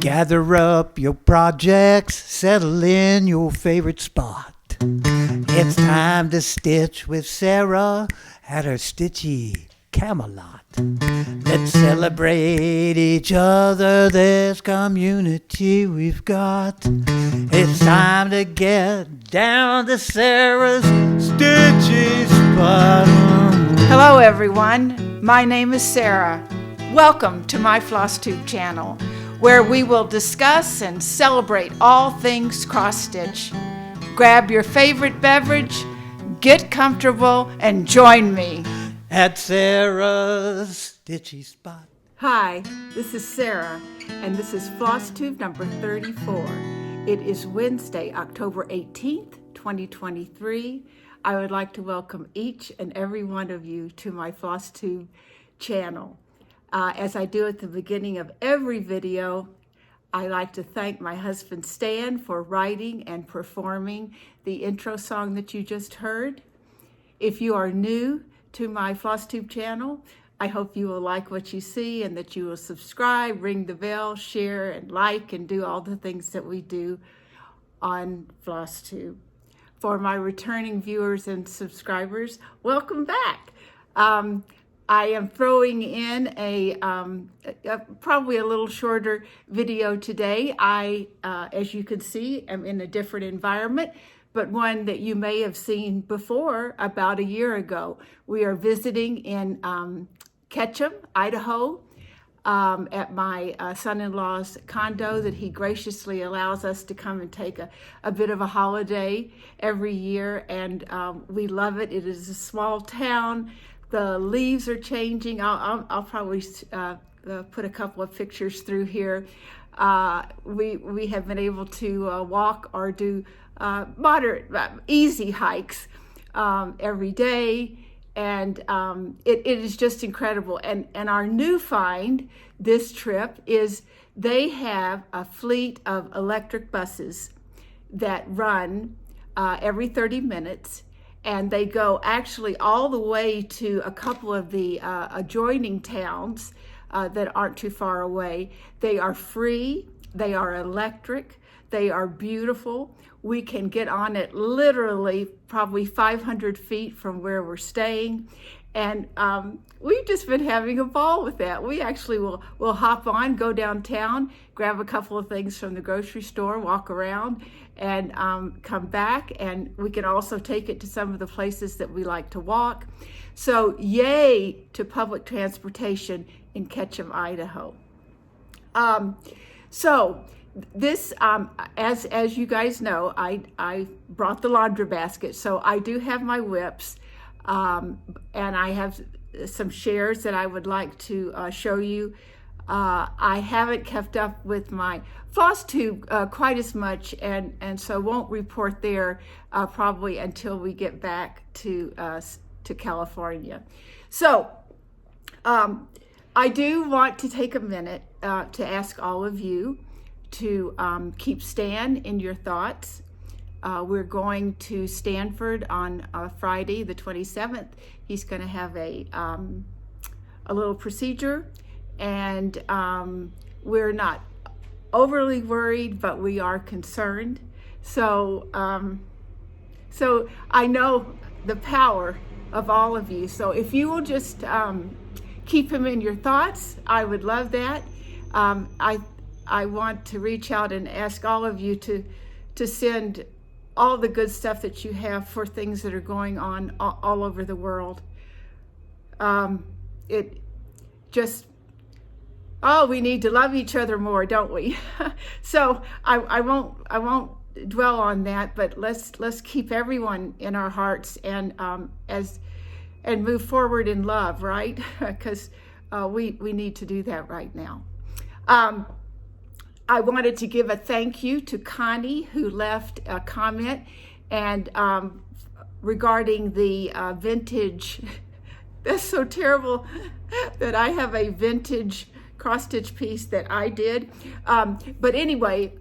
Gather up your projects, settle in your favorite spot. It's time to stitch with Sarah at her stitchy Camelot. Let's celebrate each other, this community we've got. It's time to get down to Sarah's stitchy spot. Hello everyone, my name is Sarah. Welcome to my FlossTube channel, where we will discuss and celebrate all things cross-stitch. Grab your favorite beverage, get comfortable, and join me at Sarah's stitchy spot. Hi, this is Sarah, and this is FlossTube number 34. It is Wednesday, October 18th, 2023. I would like to welcome each and every one of you to my FlossTube channel. As I do at the beginning of every video, I like to thank my husband Stan for writing and performing the intro song that you just heard. If you are new to my FlossTube channel, I hope you will like what you see and that you will subscribe, ring the bell, share, and like, and do all the things that we do on FlossTube. For my returning viewers and subscribers, welcome back. I am throwing in a probably a little shorter video today. I, as you can see, am in a different environment, but one that you may have seen before about a year ago. We are visiting in Ketchum, Idaho, at my son-in-law's condo that he graciously allows us to come and take a bit of a holiday every year, and we love it. It is a small town. The leaves are changing. I'll probably put a couple of pictures through here. We have been able to walk or do moderate, easy hikes every day, and it is just incredible. And our new find this trip is they have a fleet of electric buses that run every 30 minutes. And they go actually all the way to a couple of the adjoining towns that aren't too far away. They are free, they are electric, they are beautiful. We can get on it literally probably 500 feet from where we're staying. And we've just been having a ball with that. We actually will hop on, go downtown, grab a couple of things from the grocery store, walk around, and come back. And we can also take it to some of the places that we like to walk. So yay to public transportation in Ketchum, Idaho. So this, as you guys know, I brought the laundry basket. So I do have my whips. And I have some shares that I would like to show you. I haven't kept up with my FlossTube quite as much, and so won't report there probably until we get back to California. So I do want to take a minute to ask all of you to keep Stan in your thoughts. We're going to Stanford on Friday, the 27th. He's going to have a little procedure, and we're not overly worried, but we are concerned. So I know the power of all of you. So if you will just keep him in your thoughts, I would love that. I want to reach out and ask all of you to send all the good stuff that you have for things that are going on all over the world. It just, we need to love each other more, don't we? So I won't dwell on that, but let's keep everyone in our hearts and move forward in love, right? Because we need to do that right now. I wanted to give a thank you to Connie, who left a comment and regarding the vintage. That's so terrible that I have a vintage cross-stitch piece that I did. But anyway,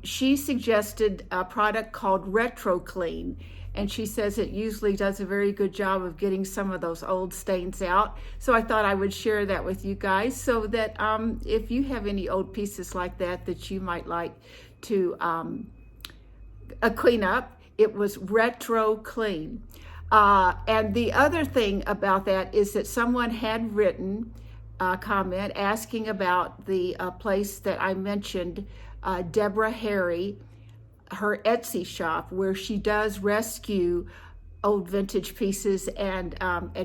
she suggested a product called Retro Clean. and she says it usually does a very good job of getting some of those old stains out. So I thought I would share that with you guys, so that if you have any old pieces like that you might like to clean up, it was retro clean. And the other thing about that is that someone had written a comment asking about the place that I mentioned, Deborah Harry, her Etsy shop, where she does rescue old vintage pieces and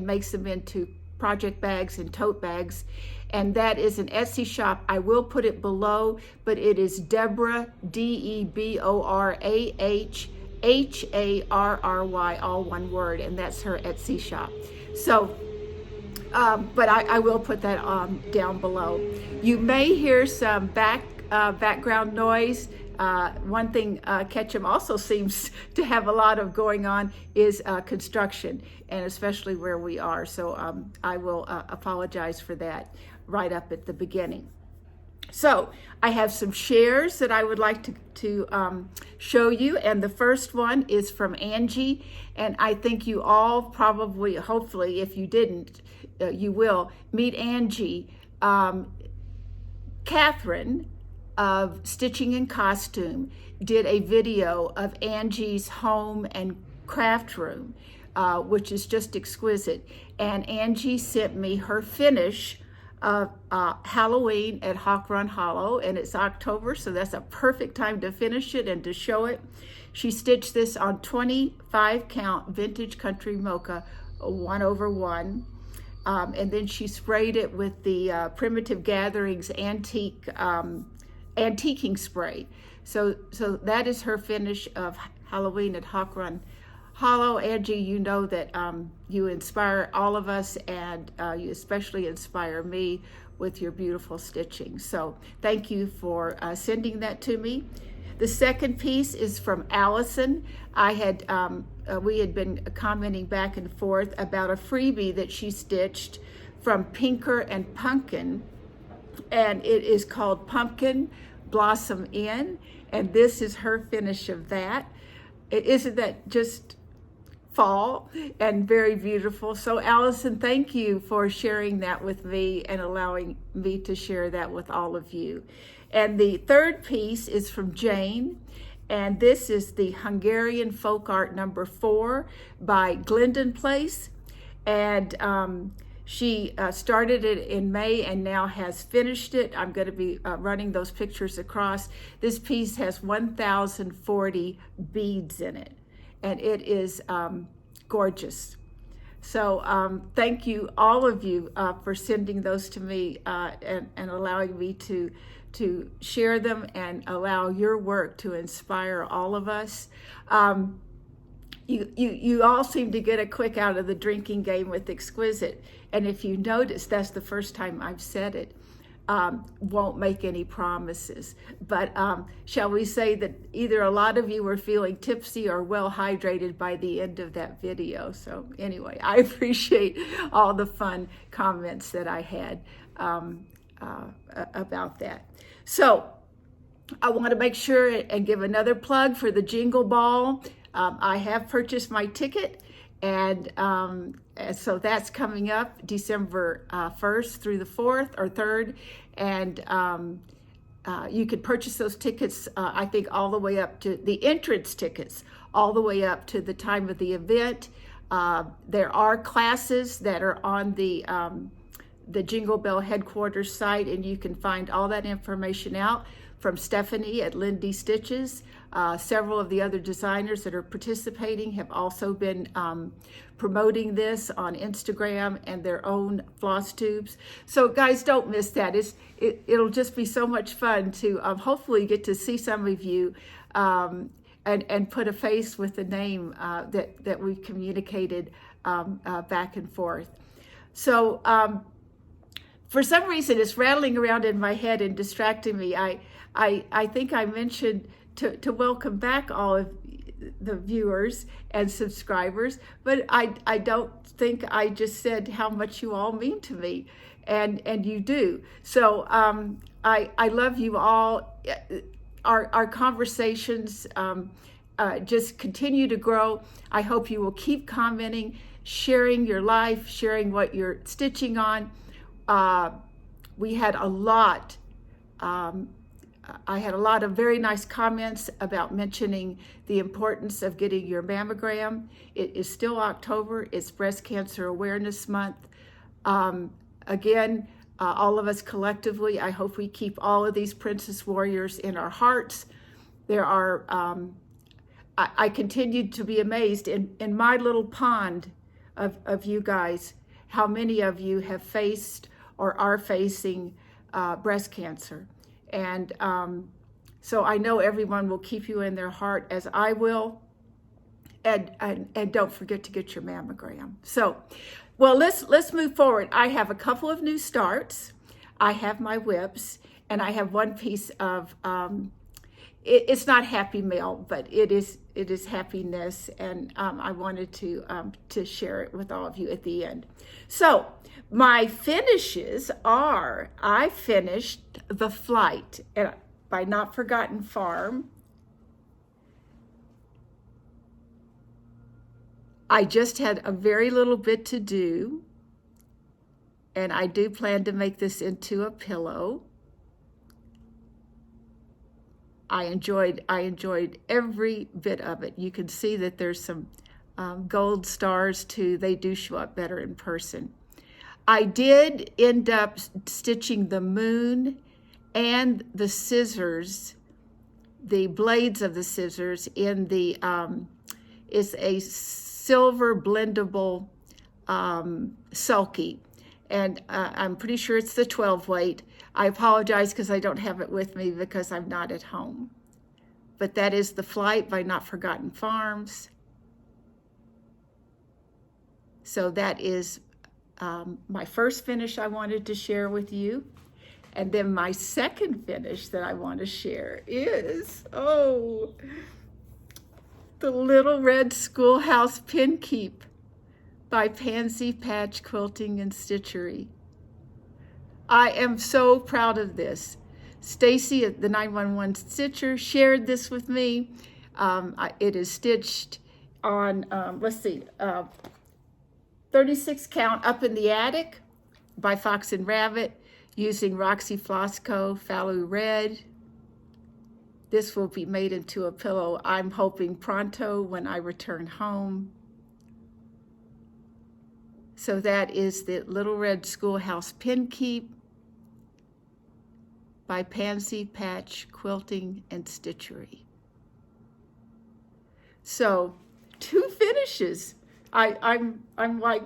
makes them into project bags and tote bags. And that is an Etsy shop. I will put it below, but it is Deborah, DeborahHarry, all one word, and that's her Etsy shop. So, but I will put that down below. You may hear some background noise. One thing Ketchum also seems to have a lot of going on is construction, and especially where we are. So I will apologize for that right up at the beginning. So I have some shares that I would like to show you, and the first one is from Angie, and I think you all probably, hopefully, if you didn't, you will meet Angie. Katherine of Stitching and Costume did a video of Angie's home and craft room, which is just exquisite, and Angie sent me her finish of Halloween at Hawk Run Hollow, and it's October, so that's a perfect time to finish it and to show it. She stitched this on 25 count vintage country mocha 1/1, and then she sprayed it with the Primitive Gatherings antiquing spray. So that is her finish of Halloween at Hawk Run Hollow. Angie, you know that you inspire all of us, and you especially inspire me with your beautiful stitching. So thank you for sending that to me. The second piece is from Allison. We had been commenting back and forth about a freebie that she stitched from Pinker and Pumpkin, and it is called Pumpkin Blossom Inn, and this is her finish of that. Isn't that just fall and very beautiful? So Allison, thank you for sharing that with me and allowing me to share that with all of you. And the third piece is from Jane, and this is the Hungarian Folk Art number 4 by Glendon Place, and she started it in May and now has finished it. I'm going to be running those pictures across. This piece has 1,040 beads in it, and it is gorgeous. So thank you, all of you, for sending those to me and allowing me to share them and allow your work to inspire all of us. You all seem to get a quick out of the drinking game with exquisite, and if you notice, that's the first time I've said it. Won't make any promises, but shall we say that either a lot of you were feeling tipsy or well hydrated by the end of that video. So anyway, I appreciate all the fun comments that I had about that. So I want to make sure and give another plug for the Jingle Ball. I have purchased my ticket, and so that's coming up December 1st through the 4th or 3rd, and you could purchase those tickets, I think, all the way up to the entrance tickets, all the way up to the time of the event. There are classes that are on the Jingle Bell headquarters site, and you can find all that information out from Stephanie at Lindy Stitches. Several of the other designers that are participating have also been promoting this on Instagram and their own FlossTubes. So guys, don't miss that. It'll just be so much fun to hopefully get to see some of you and put a face with the name that we've communicated back and forth. So for some reason, it's rattling around in my head and distracting me. I think I mentioned to welcome back all of the viewers and subscribers, but I don't think I just said how much you all mean to me, and you do. So I love you all. Our conversations just continue to grow. I hope you will keep commenting, sharing your life, sharing what you're stitching on. We had a lot, I had a lot of very nice comments about mentioning the importance of getting your mammogram. It is still October. It's Breast Cancer Awareness Month. Again, all of us collectively, I hope we keep all of these Princess Warriors in our hearts. There are, I continue to be amazed in my little pond of you guys, how many of you have faced or are facing breast cancer. And so I know everyone will keep you in their heart, as I will. And don't forget to get your mammogram. So, well, let's move forward. I have a couple of new starts. I have my whips, and I have one piece of it's not Happy Mail, but it is happiness, and I wanted to share it with all of you at the end. So my finishes are, I finished The Flight by Not Forgotten Farm. I just had a very little bit to do, and I do plan to make this into a pillow. I enjoyed every bit of it. You can see that there's some gold stars too. They do show up better in person. I did end up stitching the moon and the scissors, the blades of the scissors in the, it's a silver blendable sulky. And I'm pretty sure it's the 12 weight. I apologize because I don't have it with me because I'm not at home. But that is The Flight by Not Forgotten Farms. So that is my first finish I wanted to share with you. And then my second finish that I want to share is, The Little Red Schoolhouse Pin Keep by Pansy Patch Quilting and Stitchery. I am so proud of this. Stacy at the 911 Stitcher shared this with me. It is stitched on, 36 count Up in the Attic by Fox and Rabbit using Roxy Flossco Fallow Red. This will be made into a pillow, I'm hoping pronto when I return home. So that is the Little Red Schoolhouse Pin Keep by Pansy Patch Quilting and Stitchery. So 2 finishes. I'm like,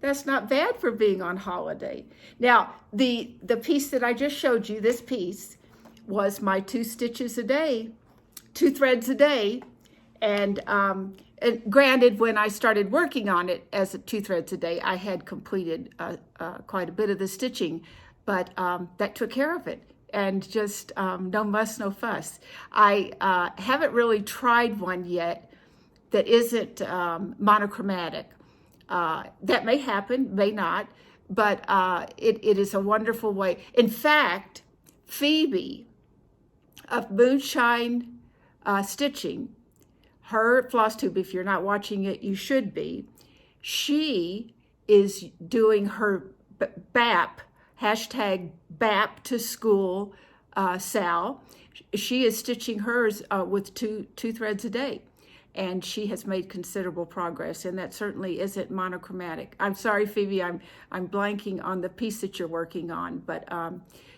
that's not bad for being on holiday. Now, the piece that I just showed you, this piece, was my 2 stitches a day, 2 threads a day. And granted, when I started working on it as 2 threads a day, I had completed quite a bit of the stitching, but that took care of it. And just no muss, no fuss. I haven't really tried one yet that isn't monochromatic. That may happen, may not, but it is a wonderful way. In fact, Phoebe of Moonshine Stitching, her FlossTube, if you're not watching it, you should be. She is doing her BAP, hashtag BAP to school, Sal. She is stitching hers with two threads a day. And she has made considerable progress, and that certainly isn't monochromatic. I'm sorry, Phoebe, I'm blanking on the piece that you're working on. But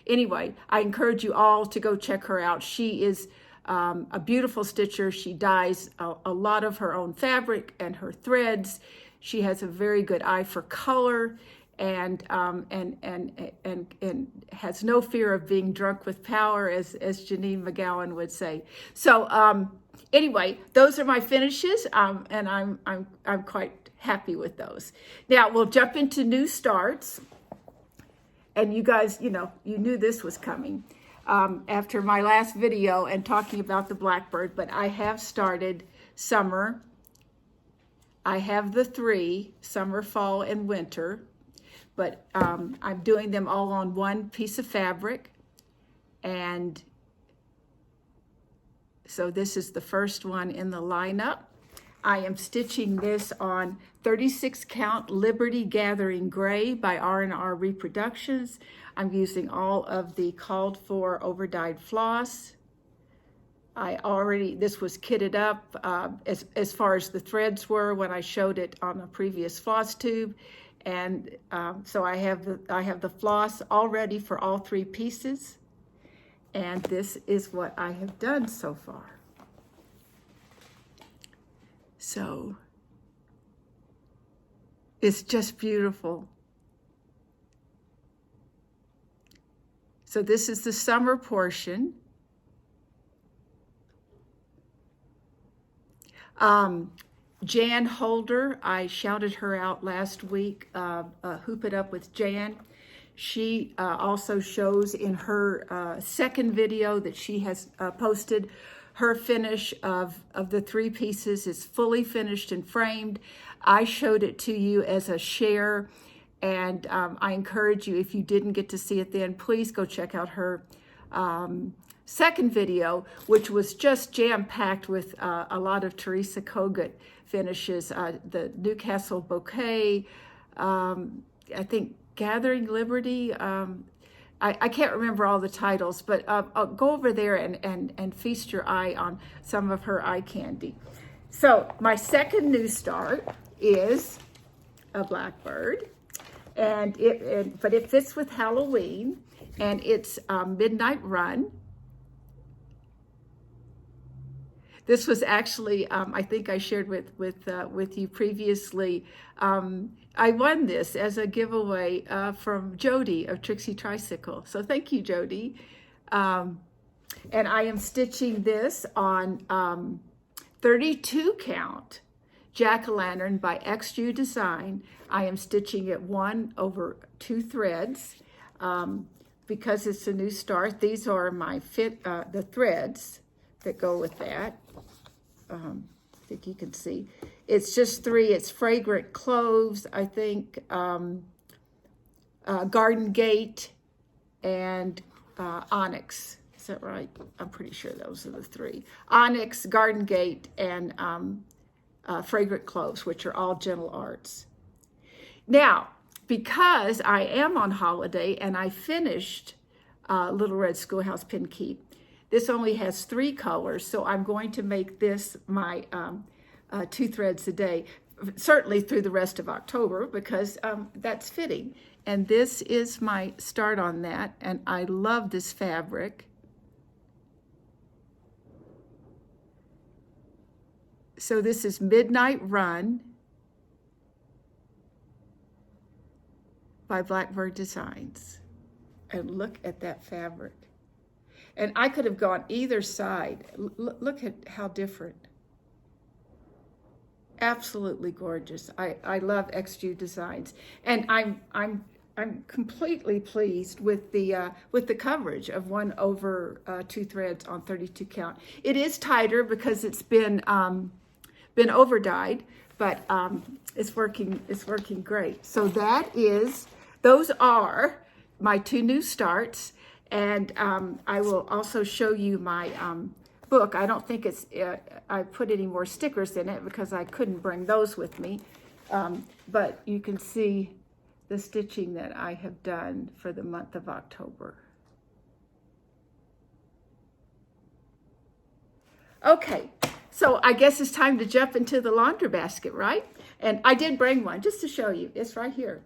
anyway, I encourage you all to go check her out. She is a beautiful stitcher. She dyes a lot of her own fabric and her threads. She has a very good eye for color, and has no fear of being drunk with power, as Janine McGowan would say. So anyway, those are my finishes, and I'm quite happy with those. Now we'll jump into new starts, and you guys, you knew this was coming after my last video and talking about the Blackbird. But I have started summer. I have the 3, summer, fall, and winter. But I'm doing them all on 1 piece of fabric, and So this is the first one in the lineup. I am stitching this on 36 count Liberty Gathering Gray by R&R Reproductions. I'm using all of the called for overdyed floss. This was kitted up as far as the threads were when I showed it on a previous FlossTube. And so I have the floss all ready for all 3 pieces. And this is what I have done so far. So it's just beautiful. So this is the summer portion. Jan Holder, I shouted her out last week, Hoop It Up with Jan. She also shows in her second video that she has posted her finish of the 3 pieces. Is fully finished and framed. I showed it to you as a share, and I encourage you, if you didn't get to see it then, please go check out her second video, which was just jam-packed with a lot of Teresa Kogut finishes. The Newcastle Bouquet, I think Gathering Liberty, I can't remember all the titles, but I'll go over there and feast your eye on some of her eye candy. So my second new start is a blackbird, but it fits with Halloween, and it's Midnight Run. This was actually, I think I shared with you previously. I won this as a giveaway from Jody of Trixie Tricycle. So thank you, Jody. And I am stitching this on 32 count Jack-o'-lantern by XU Design. I am stitching it 1 over 2 threads because it's a new start. These are my the threads that go with that. I think you can see. It's just 3. It's Fragrant Cloves, I think, Garden Gate, and Onyx. Is that right? I'm pretty sure those are the 3. Onyx, Garden Gate, and Fragrant Cloves, which are all Gentle Arts. Now, because I am on holiday and I finished Little Red Schoolhouse Pin Keep, this only has 3 colors, so I'm going to make this my 2 threads a day, certainly through the rest of October, because that's fitting. And this is my start on that, and I love this fabric. So this is Midnight Run by Blackbird Designs. And look at that fabric. And I could have gone either side. Look at how different. Absolutely gorgeous. I love XU Designs, and I'm completely pleased with the coverage of 1 over 2 threads on 32 count. It is tighter because it's been over dyed, but it's working great. So those are my 2 new starts. And I will also show you my book. I don't think I put any more stickers in it because I couldn't bring those with me. But you can see the stitching that I have done for the month of October. Okay, so I guess it's time to jump into the laundry basket, right? And I did bring one just to show you. It's right here.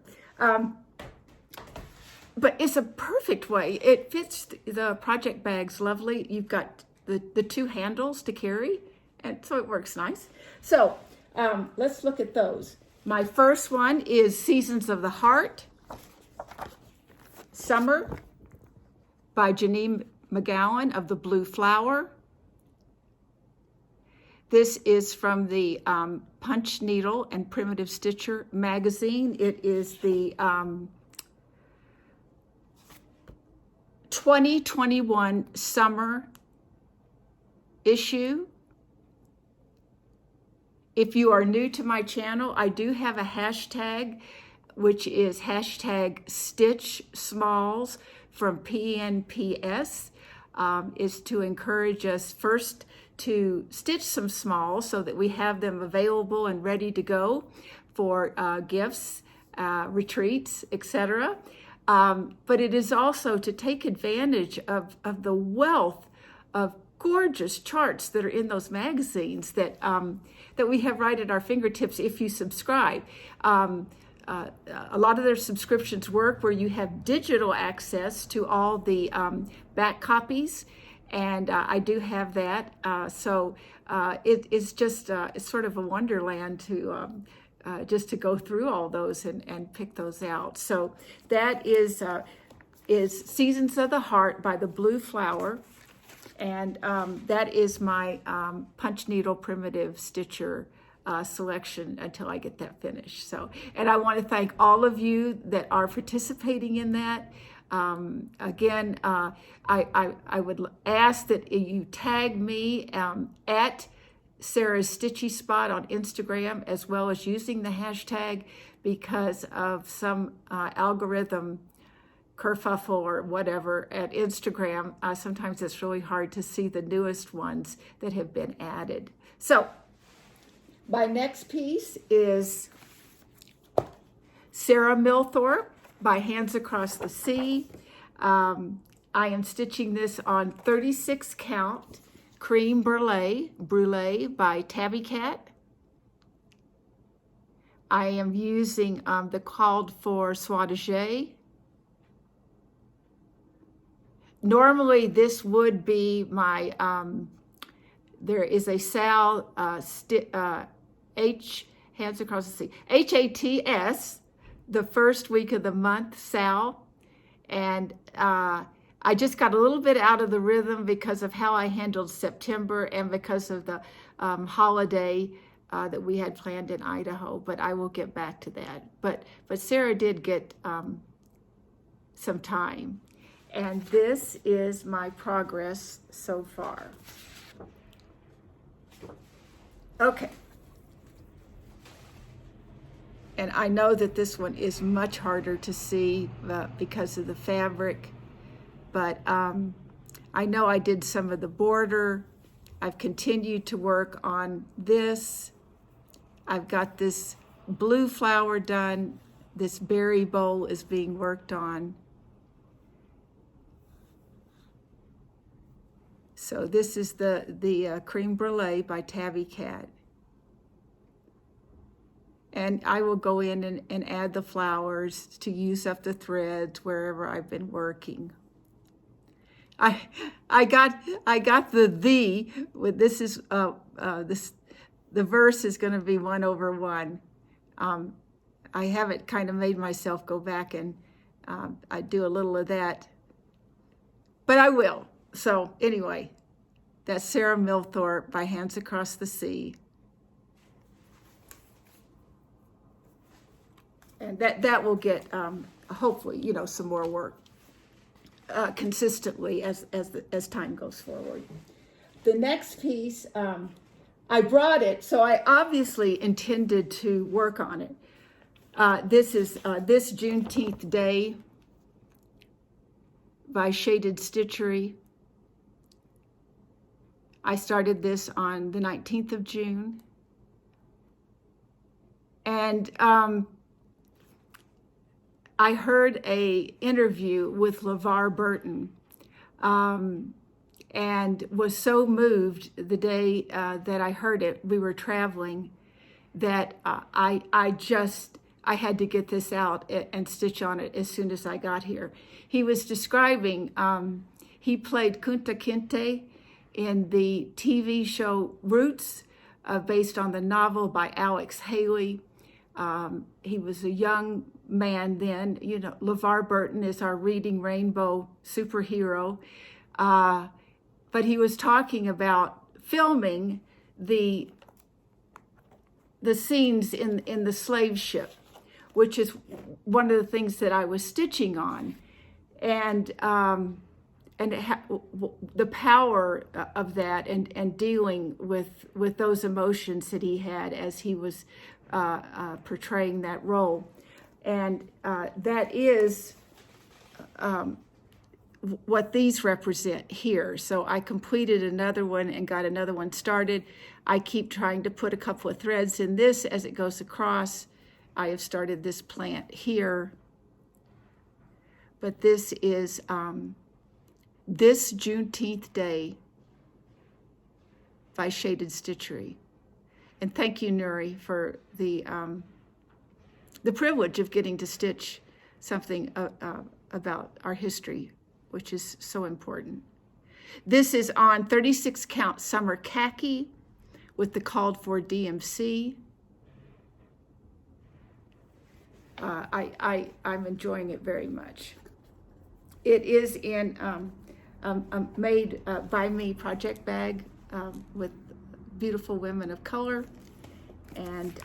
But it's a perfect way. It fits the project bags lovely. You've got the 2 handles to carry, and so it works nice. So let's look at those. My first one is Seasons of the Heart, Summer by Janine McGowan of the Blue Flower. This is from the Punch Needle and Primitive Stitcher magazine. It is the 2021 summer issue. If you are new to my channel, I do have a hashtag, which is hashtag Stitch Smalls from PNPS. is to encourage us first to stitch some smalls so that we have them available and ready to go for gifts, retreats, etc. But it is also to take advantage of the wealth of gorgeous charts that are in those magazines that we have right at our fingertips if you subscribe. A lot of their subscriptions work where you have digital access to all the back copies, and I do have that. So it's just it's sort of a wonderland to just to go through all those and pick those out. So that is Seasons of the Heart by the Blue Flower, and that is my punch needle primitive stitcher selection until I get that finished. So, and I want to thank all of you that are participating in that. Again, I would ask that you tag me at Sarah's Stitchy Spot on Instagram, as well as using the hashtag, because of some algorithm kerfuffle or whatever at Instagram. Sometimes it's really hard to see the newest ones that have been added. So my next piece is Sarah Milthorpe by Hands Across the Sea. I am stitching this on 36 count Cream Brulee by Tabby Cat. I am using the called for Soitagé. Normally this would be my, there is a Sal Hands Across the Sea, HATS, the first week of the month, Sal. And I just got a little bit out of the rhythm because of how I handled September and because of the holiday that we had planned in Idaho, but I will get back to that. But Sarah did get some time. And this is my progress so far. Okay. And I know that this one is much harder to see because of the fabric, but I know I did some of the border. I've continued to work on this. I've got this blue flower done. This berry bowl is being worked on. So this is the Cream Brulee by Tabby Cat. And I will go in and add the flowers to use up the threads wherever I've been working. I got the with this is this the verse is going to be 1 over 1. I haven't kind of made myself go back and I do a little of that, but I will. So anyway, that's Sarah Milthorpe by Hands Across the Sea. And that will get, hopefully, some more work consistently as time goes forward. The next piece, I brought it, so I obviously intended to work on it. This is This Juneteenth Day by Shaded Stitchery. I started this on the 19th of June. And I heard a interview with LeVar Burton and was so moved the day that I heard it, we were traveling, that I had to get this out and stitch on it as soon as I got here. He was describing, he played Kunta Kinte in the TV show Roots, based on the novel by Alex Haley. He was a young man then. LeVar Burton is our Reading Rainbow superhero. But he was talking about filming the scenes in the slave ship, which is one of the things that I was stitching on. And the power of that and dealing with those emotions that he had as he was portraying that role. And that is what these represent here. So I completed another one and got another one started. I keep trying to put a couple of threads in this as it goes across. I have started this plant here. But this is This Juneteenth Day by Shaded Stitchery. And thank you, Nuri, for the privilege of getting to stitch something about our history, which is so important. This is on 36 count summer khaki with the called for DMC. I'm enjoying it very much. It is in a made by me project bag with beautiful women of color, and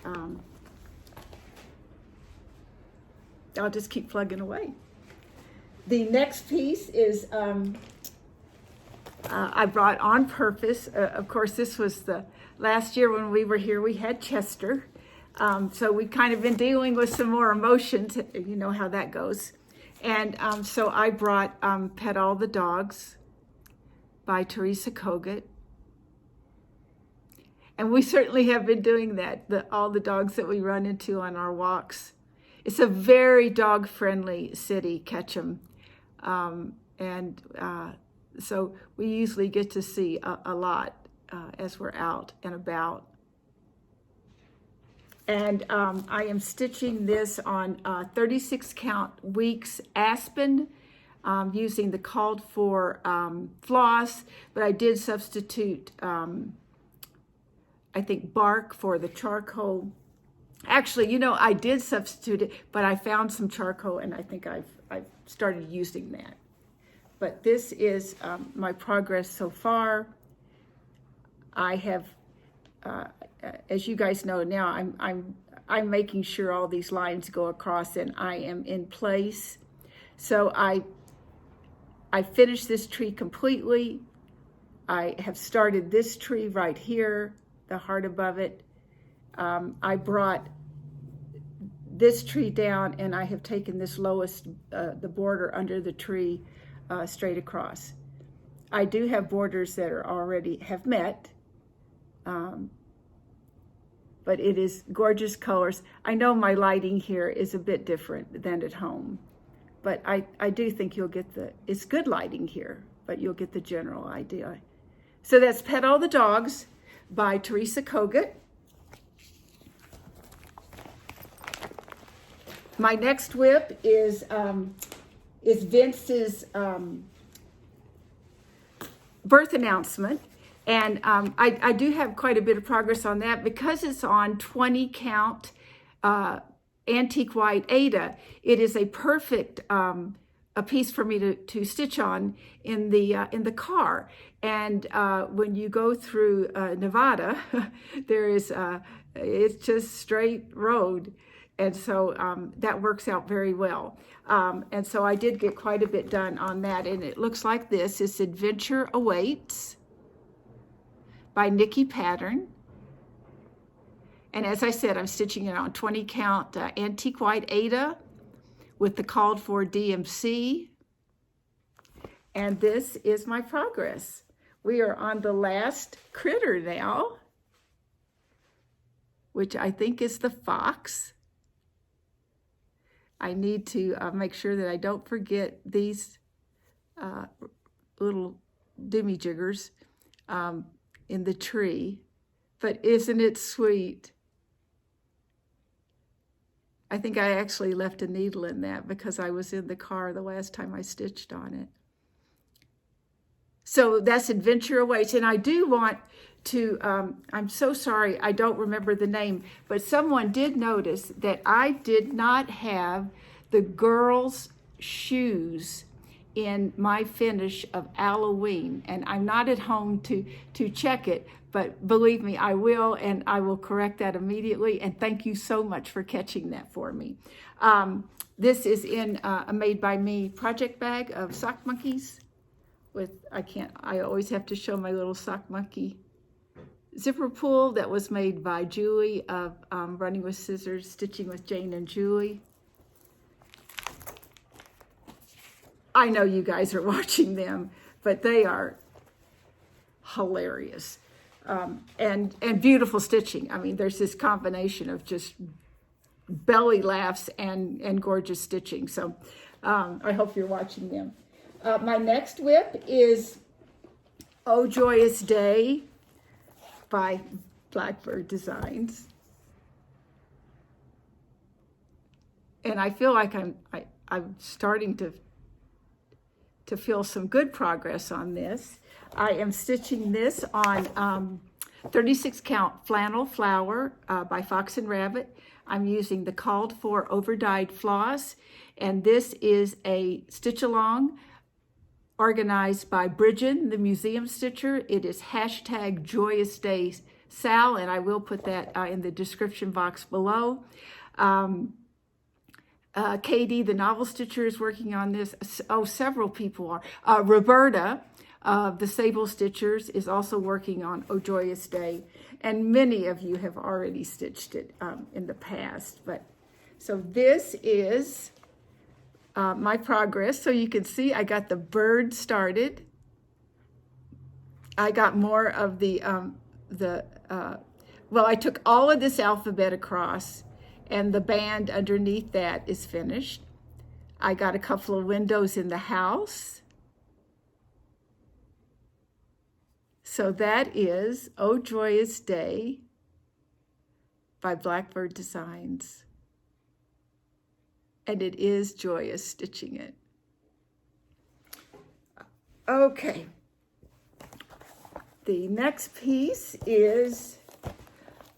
I'll just keep plugging away. The next piece is I brought on purpose. Of course, this was the last year when we were here. We had Chester, so we kind of been dealing with some more emotions. You know how that goes. And so I brought Pet All the Dogs by Teresa Kogut. And we certainly have been doing that, all the dogs that we run into on our walks. It's a very dog-friendly city, Ketchum. So we usually get to see a lot as we're out and about. And I am stitching this on 36 count weeks aspen using the called for floss, but I did substitute I think bark for the charcoal. Actually, you know, I did substitute it, but I found some charcoal and I think I've started using that. But this is my progress so far. I have, as you guys know now, I'm making sure all these lines go across and I am in place. So I finished this tree completely. I have started this tree right here, the heart above it. I brought this tree down and I have taken this lowest, the border under the tree straight across. I do have borders that are already have met, but it is gorgeous colors. I know my lighting here is a bit different than at home, but I do think you'll get it's good lighting here, but you'll get the general idea. So that's Pet All the Dogs by Teresa Kogut. My next whip is Vince's birth announcement. And I do have quite a bit of progress on that because it's on 20 count antique white Ada. It is a perfect a piece for me to stitch on in the car. And when you go through Nevada, there is it's just straight road. And so that works out very well. And so I did get quite a bit done on that. And it looks like this. It's Adventure Awaits by Nikki Pattern. And as I said, I'm stitching it on 20 count antique white Ada with the called for DMC. And this is my progress. We are on the last critter now, which I think is the fox. I need to make sure that I don't forget these little demi-jiggers in the tree. But isn't it sweet? I think I actually left a needle in that because I was in the car the last time I stitched on it. So that's Adventure Awaits. And I do want to, I'm so sorry, I don't remember the name, but someone did notice that I did not have the girls' shoes in my finish of Halloween. And I'm not at home to check it, but believe me, I will, and I will correct that immediately. And thank you so much for catching that for me. This is in a Made by Me project bag of sock monkeys. I always have to show my little sock monkey zipper pull that was made by Julie of Running with Scissors, Stitching with Jane and Julie. I know you guys are watching them, but they are hilarious. And beautiful stitching. I mean, there's this combination of just belly laughs and gorgeous stitching. So I hope you're watching them. My next whip is Oh Joyous Day by Blackbird Designs. And I feel like I'm starting to feel some good progress on this. I am stitching this on 36 count flannel flower by Fox and Rabbit. I'm using the called for overdyed floss, and this is a stitch along organized by Brijin, the museum stitcher. It is hashtag Joyous Day Sal, and I will put that in the description box below. Katie, the novel stitcher, is working on this. Oh, several people are. Roberta, the Sable Stitchers, is also working on Oh Joyous Day. And many of you have already stitched it in the past. So this is my progress. So you can see I got the bird started. I got more of well, I took all of this alphabet across, and the band underneath that is finished. I got a couple of windows in the house. So that is Oh Joyous Day by Blackbird Designs. And it is joyous stitching it. Okay. The next piece is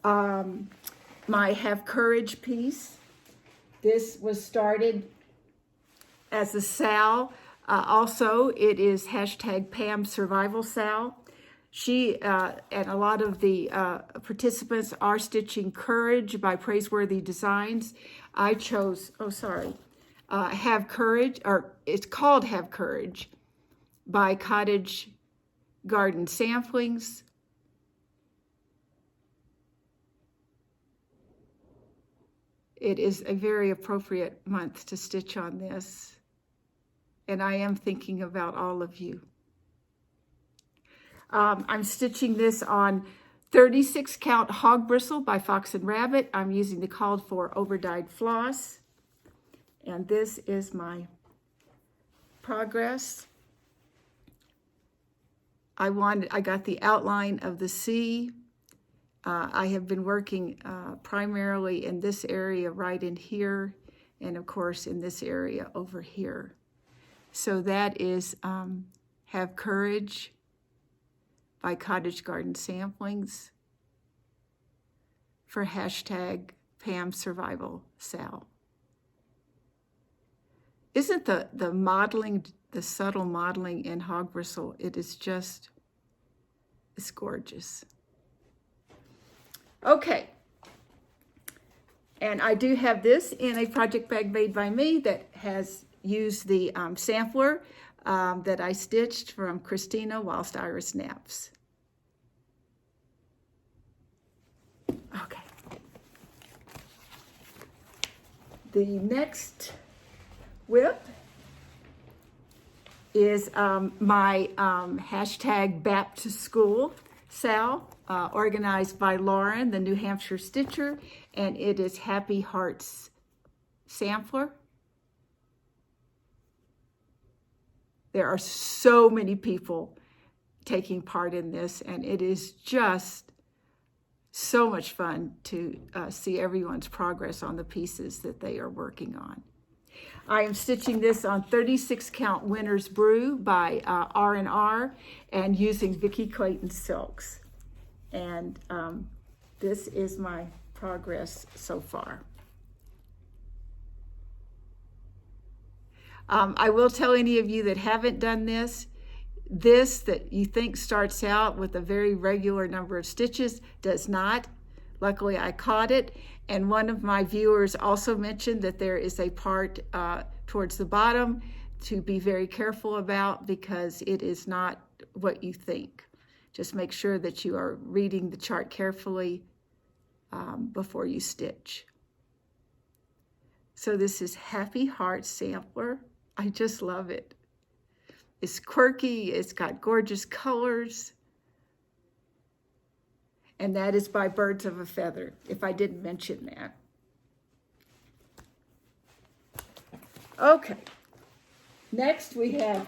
my Have Courage piece. This was started as a Sal. Also, it is hashtag Pam Survival Sal. She and a lot of the participants are stitching Courage by Praiseworthy Designs. I chose, Have Courage, or it's called Have Courage by Cottage Garden Samplings. It is a very appropriate month to stitch on this, and I am thinking about all of you. I'm stitching this on 36 count Hog Bristle by Fox and Rabbit. I'm using the called for overdyed floss, and this is my progress. I got the outline of the sea. I have been working primarily in this area right in here, and of course in this area over here. So that is Have Courage by Cottage Garden Samplings for hashtag Pam Survival Sal. Isn't the modeling, the subtle modeling in Hog Bristle, it's gorgeous. Okay, and I do have this in a project bag made by me that has used the sampler that I stitched from Christina whilst Iris naps. Okay. The next whip is my hashtag Back to School Sal, organized by Lauren, the New Hampshire Stitcher, and it is Happy Hearts Sampler. There are so many people taking part in this, and it is just so much fun to see everyone's progress on the pieces that they are working on. I am stitching this on 36 count Winter's Brew by R&R and using Vicki Clayton silks. And this is my progress so far. I will tell any of you that haven't done this that you think starts out with a very regular number of stitches does not. Luckily, I caught it. And one of my viewers also mentioned that there is a part towards the bottom to be very careful about because it is not what you think. Just make sure that you are reading the chart carefully before you stitch. So this is Happy Heart Sampler. I just love it. is quirky. It's got gorgeous colors. And that is by Birds of a Feather, if I didn't mention that. Okay. Next we have,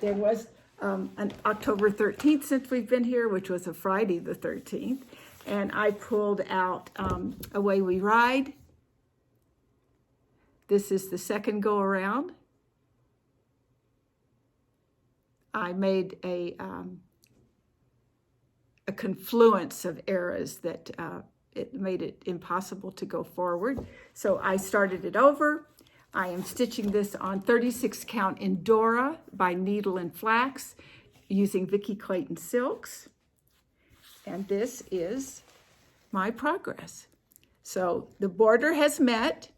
there was an October 13th since we've been here, which was a Friday the 13th. And I pulled out Away We Ride. This is the second go around. I made a confluence of eras that it made it impossible to go forward. So I started it over. I am stitching this on 36 count Endora by Needle and Flax using Vicki Clayton silks. And this is my progress. So the border has met,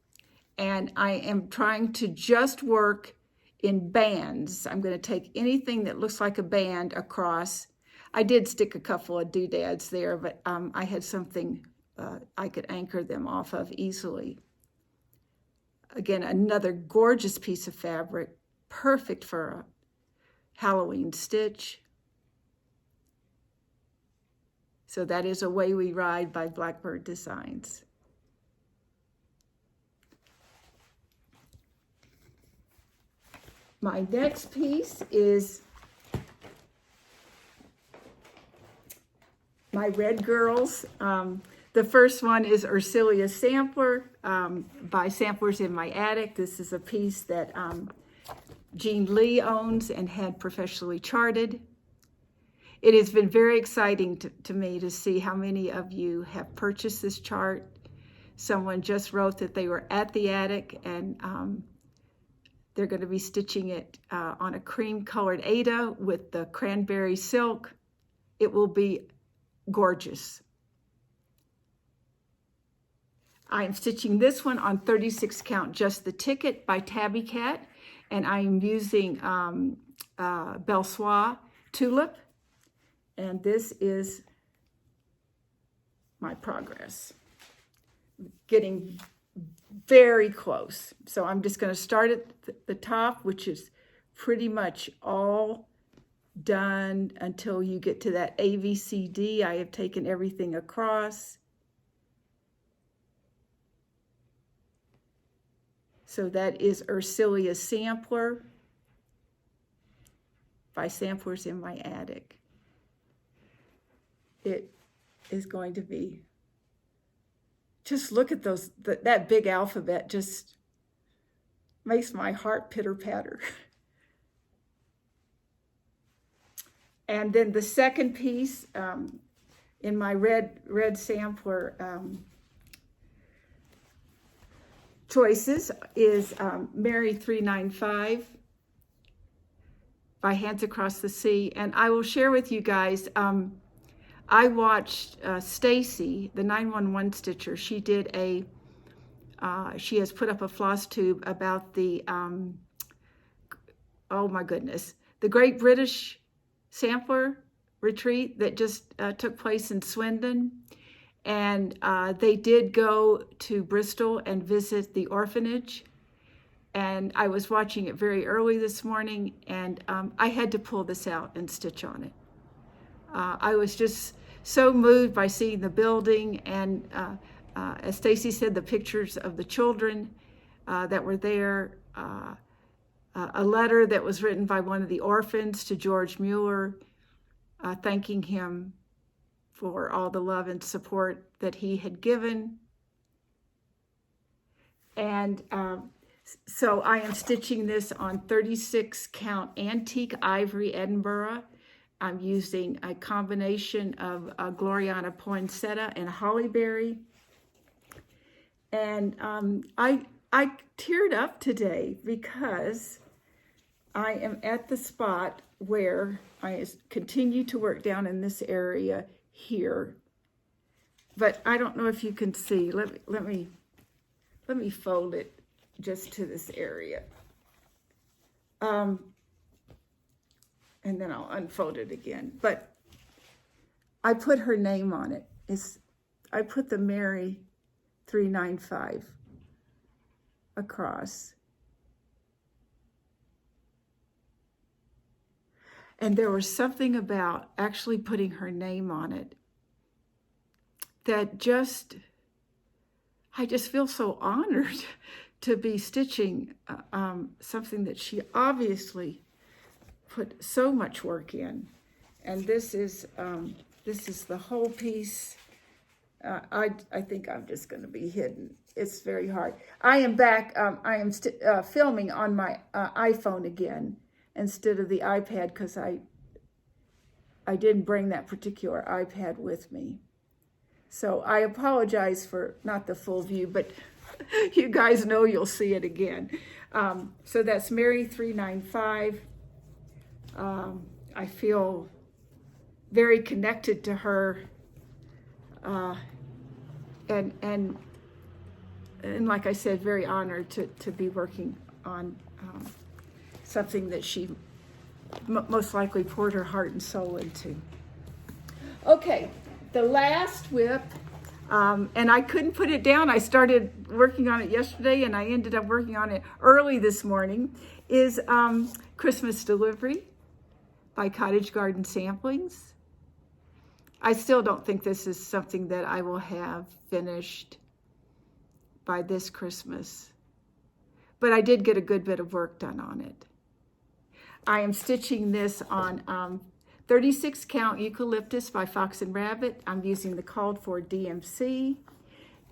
and I am trying to just work in bands. I'm going to take anything that looks like a band across. I did stick a couple of doodads there, but I had something I could anchor them off of easily. Again, another gorgeous piece of fabric, perfect for a Halloween stitch. So that is Away We Ride by Blackbird Designs. My next piece is my Red Girls. The first one is Ursilia Sampler by Samplers in My Attic. This is a piece that Jean Lee owns and had professionally charted. It has been very exciting to me to see how many of you have purchased this chart. Someone just wrote that they were at the attic and they're going to be stitching it on a cream colored Aida with the cranberry silk. It will be gorgeous. I am stitching this one on 36 count Just the Ticket by Tabby Cat, and I am using Belsois Tulip, and this is my progress. Getting very close. So I'm just going to start at the top, which is pretty much all done until you get to that AVCD. I have taken everything across. So that is Ursilia Sampler by Samplers in My Attic. It is going to be, just look at those, that big alphabet just makes my heart pitter patter. And then the second piece in my red sampler choices is Mary 395 by Hands Across the Sea. And I will share with you guys, I watched Stacy, the 911 stitcher. She did she has put up a FlossTube about the, oh my goodness, the Great British Sampler Retreat that just took place in Swindon. And they did go to Bristol and visit the orphanage. And I was watching it very early this morning, and I had to pull this out and stitch on it. I was just so moved by seeing the building and, as Stacy said, the pictures of the children that were there. A letter that was written by one of the orphans to George Mueller, thanking him for all the love and support that he had given. And so I am stitching this on 36 count Antique Ivory Edinburgh. I'm using a combination of Gloriana Poinsettia and Hollyberry. And I teared up today because I am at the spot where I continue to work down in this area here, but I don't know if you can see. Let me fold it just to this area, and then I'll unfold it again. But I put her name on it. I put the Mary 395 across. And there was something about actually putting her name on it that I just feel so honored to be stitching something that she obviously put so much work in. And this is the whole piece. I think I'm just going to be hidden. It's very hard. I am back. I am filming on my iPhone again instead of the iPad because I didn't bring that particular iPad with me. So I apologize for not the full view, but you guys know you'll see it again. So that's Mary 395. I feel very connected to her, and like I said, very honored to be working on something that she most likely poured her heart and soul into. Okay, the last WIP, and I couldn't put it down. I started working on it yesterday, and I ended up working on it early this morning, is Christmas Delivery by Cottage Garden Samplings. I still don't think this is something that I will have finished by this Christmas, but I did get a good bit of work done on it. I am stitching this on 36 count eucalyptus by Fox and Rabbit. I'm using the called for DMC,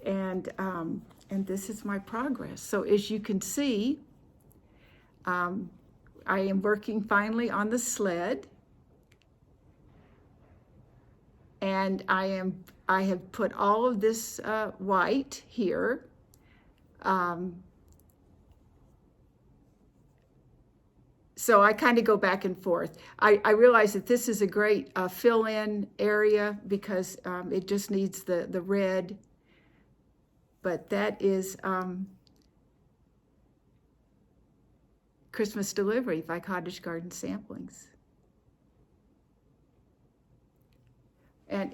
and this is my progress. So as you can see, I am working finally on the sled, and I have put all of this white here. So I kind of go back and forth. I realize that this is a great fill-in area because it just needs the red. But that is Christmas Delivery by Cottage Garden Samplings. And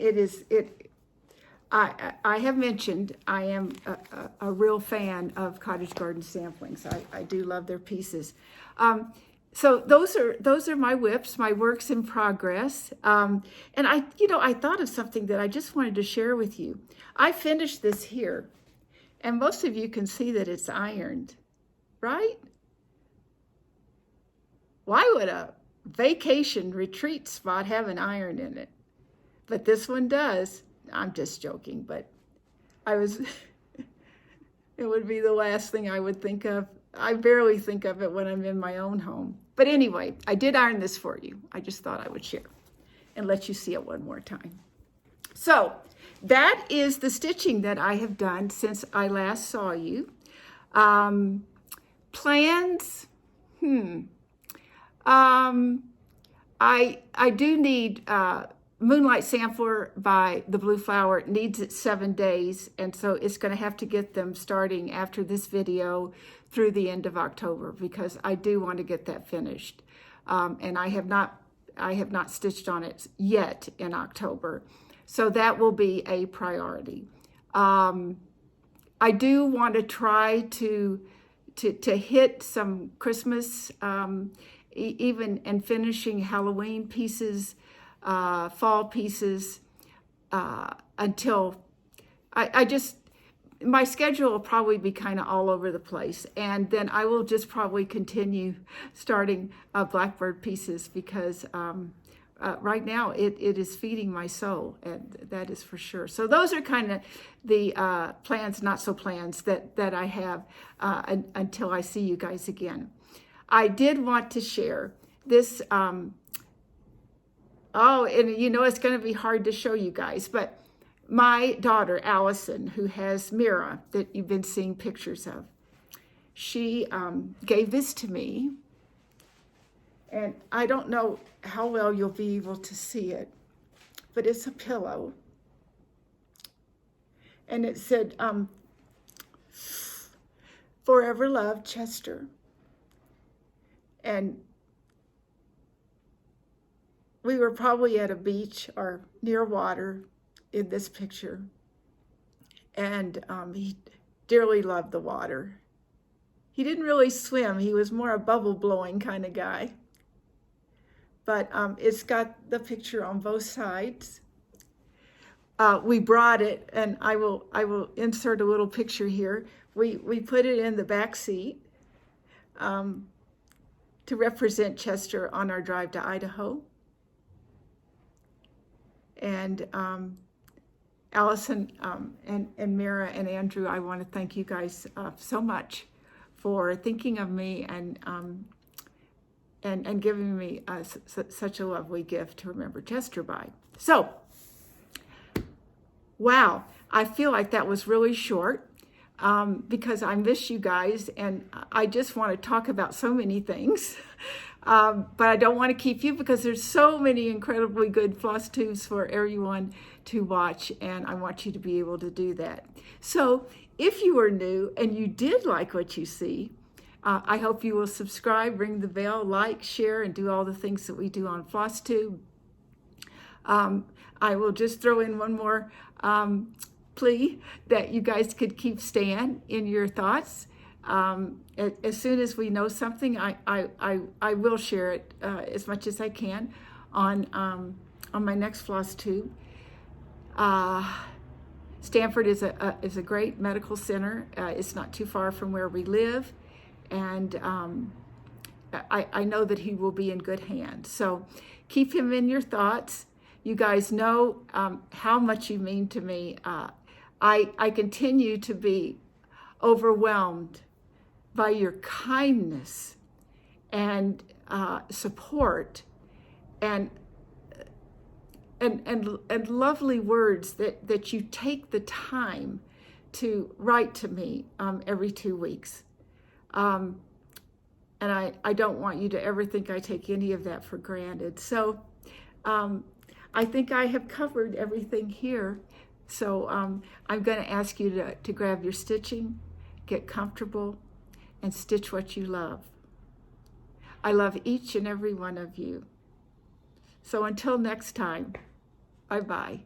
I have mentioned I am a real fan of Cottage Garden Samplings. I do love their pieces. So those are my WIPs, my works in progress. And I thought of something that I just wanted to share with you. I finished this here, and most of you can see that it's ironed, right? Why would a vacation retreat spot have an iron in it? But this one does. I'm just joking, but it would be the last thing I would think of. I barely think of it when I'm in my own home. But anyway, I did iron this for you. I just thought I would share and let you see it one more time. So that is the stitching that I have done since I last saw you. Plans, I do need Moonlight Sampler by the Blue Flower. It needs it 7 days, and so it's going to have to get them starting after this video through the end of October because I do want to get that finished. And I have not stitched on it yet in October, so that will be a priority. I do want to try to hit some Christmas, even and finishing Halloween pieces, fall pieces, until my schedule will probably be kind of all over the place. And then I will just probably continue starting Blackbird pieces because right now it is feeding my soul, and that is for sure. So those are kind of the plans, not so plans that I have until I see you guys again. I did want to share this, and it's going to be hard to show you guys, but my daughter, Allison, who has Mira, that you've been seeing pictures of, she gave this to me. And I don't know how well you'll be able to see it, but it's a pillow. And it said, Forever Love, Chester. And we were probably at a beach or near water in this picture. And he dearly loved the water. He didn't really swim. He was more a bubble blowing kind of guy. but it's got the picture on both sides. We brought it, and I will insert a little picture here. We put it in the back seat to represent Chester on our drive to Idaho. And Allison and Mira and Andrew, I want to thank you guys so much for thinking of me and giving me such a lovely gift to remember Chester by. So, wow, I feel like that was really short because I miss you guys and I just want to talk about so many things. But I don't want to keep you because there's so many incredibly good FlossTubes for everyone to watch, and I want you to be able to do that. So if you are new and you did like what you see, I hope you will subscribe, ring the bell, like, share, and do all the things that we do on FlossTube. I will just throw in one more plea that you guys could keep staying in your thoughts. As soon as we know something, I will share it as much as I can on my next FlossTube. Stanford is a great medical center. It's not too far from where we live, and I know that he will be in good hands. So keep him in your thoughts. You guys know how much you mean to me. I continue to be overwhelmed by your kindness and support and lovely words that you take the time to write to me every 2 weeks. And I don't want you to ever think I take any of that for granted. So I think I have covered everything here. So I'm going to ask you to grab your stitching, get comfortable, and stitch what you love. I love each and every one of you. So until next time, bye-bye.